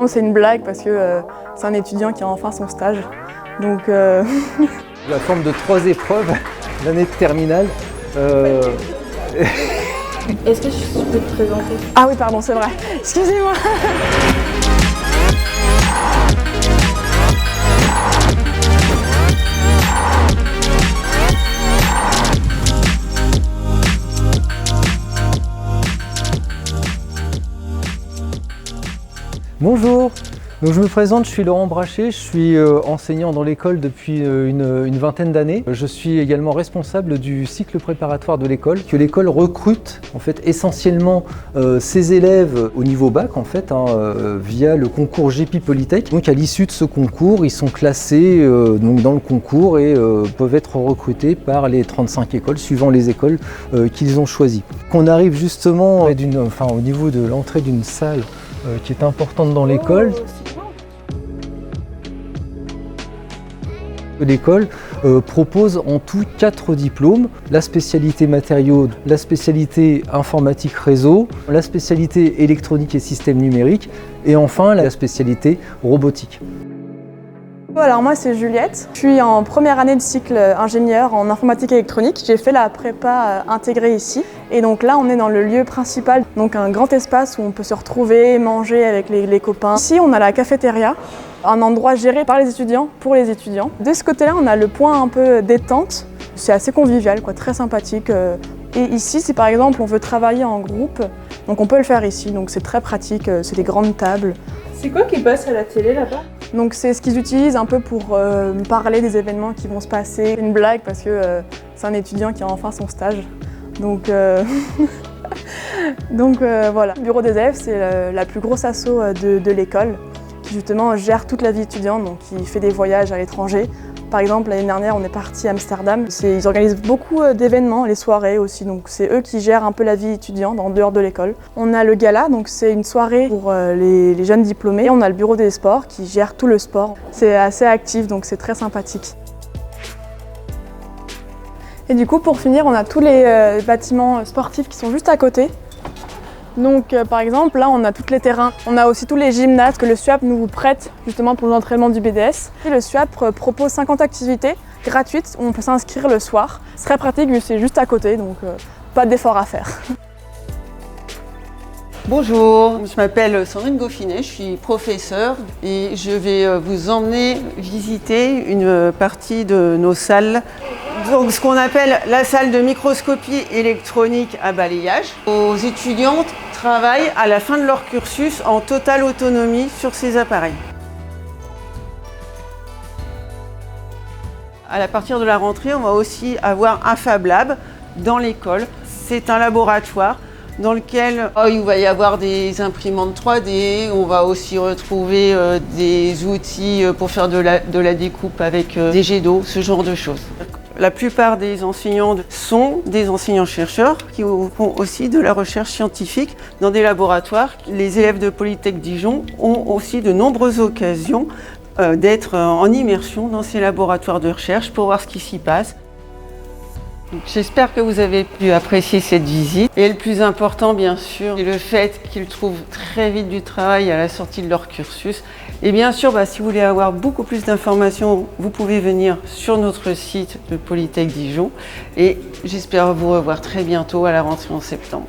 C'est une blague parce que c'est un étudiant qui a enfin son stage. Donc, La forme de 3 épreuves, l'année de terminale. Est-ce que je peux te présenter? Ah oui, pardon, c'est vrai. Excusez-moi. Bonjour, donc je me présente, je suis Laurent Brachet, je suis enseignant dans l'école depuis une vingtaine d'années. Je suis également responsable du cycle préparatoire de l'école, que l'école recrute en fait essentiellement ses élèves au niveau bac via le concours GEPI Polytech. Donc à l'issue de ce concours, ils sont classés donc dans le concours et peuvent être recrutés par les 35 écoles suivant les écoles qu'ils ont choisies. On arrive justement au niveau de l'entrée d'une salle qui est importante dans l'école. L'école propose en tout 4 diplômes, la spécialité matériaux, la spécialité informatique réseau, la spécialité électronique et systèmes numériques et enfin la spécialité robotique. Alors moi c'est Juliette, je suis en première année de cycle ingénieur en informatique électronique. J'ai fait la prépa intégrée ici et donc là on est dans le lieu principal, donc un grand espace où on peut se retrouver, manger avec les copains. Ici on a la cafétéria, un endroit géré par les étudiants, pour les étudiants. De ce côté-là on a le point un peu détente, c'est assez convivial, très sympathique. Et ici si par exemple on veut travailler en groupe, donc on peut le faire ici, donc c'est très pratique, c'est des grandes tables. C'est quoi qui passe à la télé là-bas? Donc c'est ce qu'ils utilisent un peu pour parler des événements qui vont se passer. C'est une blague parce que c'est un étudiant qui a enfin son stage. Donc, voilà. Le bureau des élèves, c'est la plus grosse asso de l'école qui justement gère toute la vie étudiante, donc qui fait des voyages à l'étranger. Par exemple, l'année dernière, on est parti à Amsterdam. Ils organisent beaucoup d'événements, les soirées aussi, donc c'est eux qui gèrent un peu la vie étudiante en dehors de l'école. On a le gala, donc c'est une soirée pour les jeunes diplômés. Et on a le bureau des sports qui gère tout le sport. C'est assez actif, donc c'est très sympathique. Et du coup, pour finir, on a tous les bâtiments sportifs qui sont juste à côté. Donc par exemple, là on a tous les terrains, on a aussi tous les gymnases que le SUAP nous prête justement pour l'entraînement du BDS. Et le SUAP propose 50 activités gratuites où on peut s'inscrire le soir. C'est très pratique vu que c'est juste à côté, donc pas d'effort à faire. Bonjour, je m'appelle Sandrine Goffinet, je suis professeure et je vais vous emmener visiter une partie de nos salles. Donc ce qu'on appelle la salle de microscopie électronique à balayage. Nos étudiantes travaillent à la fin de leur cursus en totale autonomie sur ces appareils. À partir de la rentrée, on va aussi avoir un Fab Lab dans l'école. C'est un laboratoire dans lequel il va y avoir des imprimantes 3D, on va aussi retrouver des outils pour faire de la découpe avec des jets d'eau, ce genre de choses. La plupart des enseignants sont des enseignants-chercheurs qui font aussi de la recherche scientifique dans des laboratoires. Les élèves de Polytech Dijon ont aussi de nombreuses occasions d'être en immersion dans ces laboratoires de recherche pour voir ce qui s'y passe. J'espère que vous avez pu apprécier cette visite. Et le plus important, bien sûr, c'est le fait qu'ils trouvent très vite du travail à la sortie de leur cursus. Et bien sûr, si vous voulez avoir beaucoup plus d'informations, vous pouvez venir sur notre site de Polytech Dijon. Et j'espère vous revoir très bientôt à la rentrée en septembre.